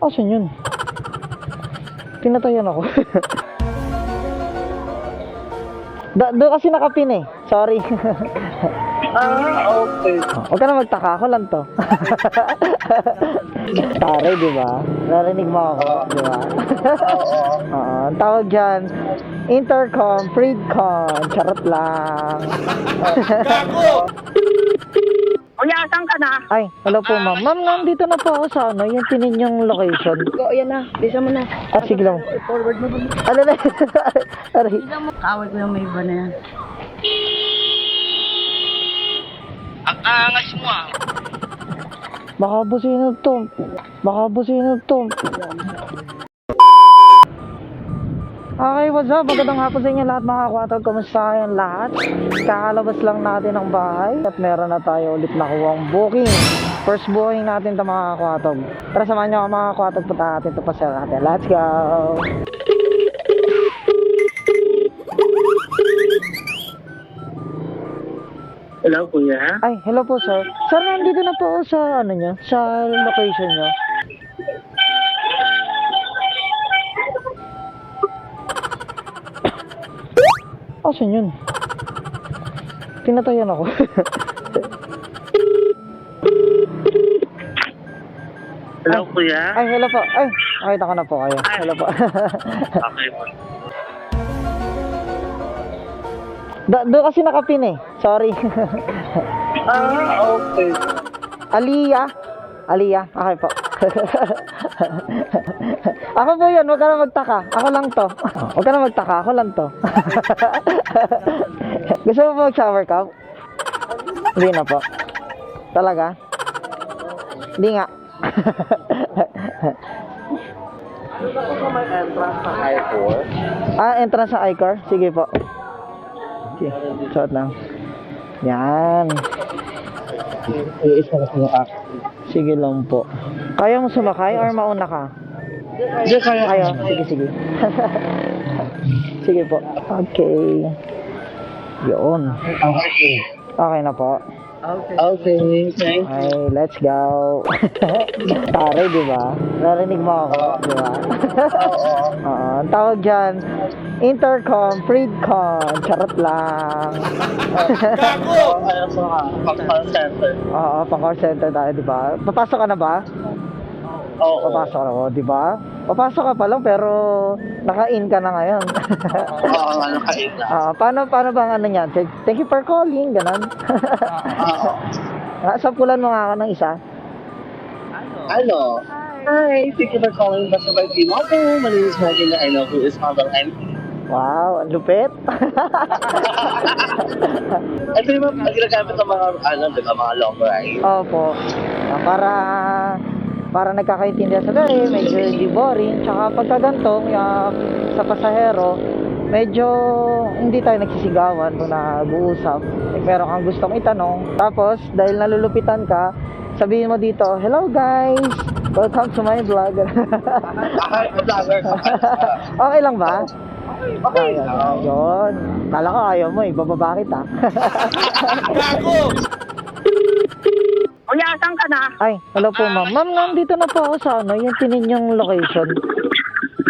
Asan yun? Pinatayan ako. Doon kasi nakapin eh. Sorry. Okay. Huwag ka na magtaka. Ako lang to. Tare, di ba? Narinig mo ako, di ba? Oo. Ang tawag dyan, intercom, freedcom. Charot lang. Kuya, saan ka na? Ay, hello po ma'am. Ma'am, nandito na po ako sa ano, yung pininyong location. Go, yan na. Bisa mo na. Ah, sige lang. Forward mo ba? Ano na? Aray. Kaway ko yung may iba na yan. Ang angas mo ah. Baka businag to. Baka businag to. Okay, what's up? Magandang hapon sa inyo lahat mga kwatog. Kamusta kayong lahat? Kakalabas lang natin ng bahay at meron na tayo ulit nakuwang booking. First booking natin ito mga kwatog. Tara samahan nyo ako mga kwatog. Punta natin ito pa sa natin. Let's go! Hello, kuya. Ay, hello po sir. Sir, nandito na po ako sa ano nyo? Sa location nyo. Asan yun? Pinatayan ako. Hello, kuya. Ay, hello po. Ay, nakita ko na po kayo. Hello po. Okay po. Doon kasi nakapin eh. Sorry. Okay. Aliyah. Okay po. Ako po yun. Huwag ka na magtaka. Ako lang to. Huwag ka na magtaka. Ako lang to. Gusto mo po mag-shower cup? Hindi na po. Talaga? Hindi nga. Gusto ko may entrance sa I-4. Entrance sa iCar? Sige po. Sige, suot lang. Yan. Isa ka sa Sige lang po. Kaya mo sumakay or mauna ka? Diyan kaya. Ayaw. Sige. Sige po. Okay. Yun. Okay. Okay na po. Okay. Thank Ay, let's go. Tare, di ba? Narinig mo ako, di ba? Oo. Ang tawag dyan, intercom, freedcom. Charot lang. Ayaw sa call center. Oo, pang-call center tayo, di ba? Papasok ka na ba? Oo. Papasok ka na ba, di ba? Papasok ka pa lang, pero naka-in ka na ngayon. Oo, ano kain na. Paano bang ano niyan? Thank you for calling, ganun. Oo. Sampulan mo nga ako ng isa. Hello. Hi, thank you for calling Basta by Tinoco. My name is Megan. I know who is Mother MP. Wow, ang lupit. Ito yung mga ginagamit ng mga, di ba, mga long ride. Opo. Para nagkakaintindihan sa gari, medyo hindi boring. Tsaka pagka gantong, sa pasahero, medyo hindi tayo nagsisigawan kung nag-uusap. Meron kang gustong itanong. Tapos, dahil nalulupitan ka, sabihin mo dito, hello guys, welcome to my vlog. Okay lang ba? Okay. Yun. Kala ko ayaw mo, bababa kita. Kuya, saan ka na? Ay, hello po ma'am. Ma'am, nandito na po ako sa ano, yung pininyong location.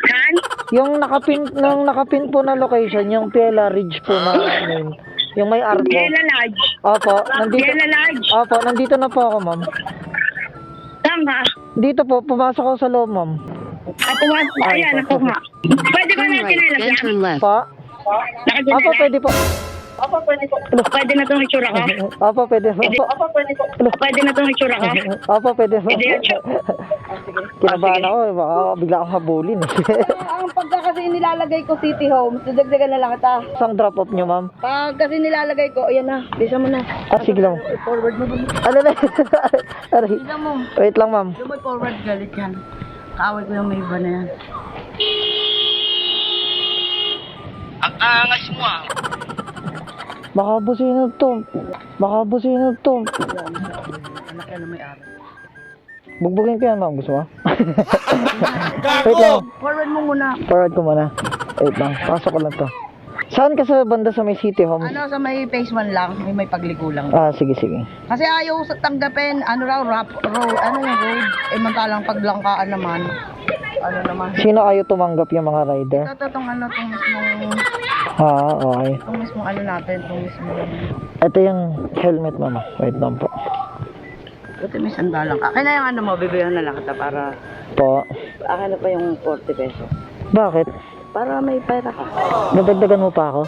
Saan? Yung nakapin po na location, yung Piela Ridge po na name. Yung may arko. Piela Lodge. Opo, nandito. Piela Lodge. Opo, nandito na po ako, ma'am. Saan ba? Dito po, pumasok ako sa loob, ma'am. Ako nga. Ayan, ako nga. Pwede ba natin nilagyan? Pa? Nakadyan Opo, pwede po. Opo, pwede po. Pwede na itong itsura ko? Opo, pwede po. Opo, pwede po. Pwede na itong itsura ko? Opo, pwede po. Pwede yun. Kinabahan ako, baka bigla akong habulin. Ang pagka kasi nilalagay ko City Homes, dadagdagan na lang kita. Isang drop off nyo, ma'am. Pag kasi nilalagay ko, ayan na, bisa mo na. Sige lang. Forward mo ba? Ano na? Aray. Bisa mo. Wait lang, ma'am. Yung may forward galit yan. Kaway ko yung may iba na yan. Ang angas mo ah. Baka businag to. Anak yan na may ari. Bugbugin ko yan, ma'am. Gusto mo? Wait lang. Forward mo muna. Forward ko muna. Wait lang. Pasok ko lang to. Saan ka sa banda sa may City Home? Ano, sa may phase 1 lang, may pagligo lang. Ah, sige, sige. Kasi ayaw sa tanggapin, ano raw, road, ano yung road, mantalang paglangkaan naman. Ano naman. Sino ayaw tumanggap yung mga rider? Ito, itong ano, itong mismong, Ah, okay. itong mismong ano natin, itong mismong, Ito yung helmet, mama. Wait lang po. ito may sandalang ka. Kaya yung ano mo, bibigyan na lang kita para, Po. akin na pa yung 40 pesos. Bakit? Para may pera ka. Nadagdagan mo pa ako?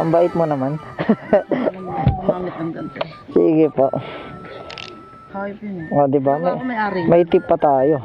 Ang bait mo naman. Gumamit ng ganito. Sige po. Hayop yun eh. O, di ba? Ako may-ari. May tip pa tayo.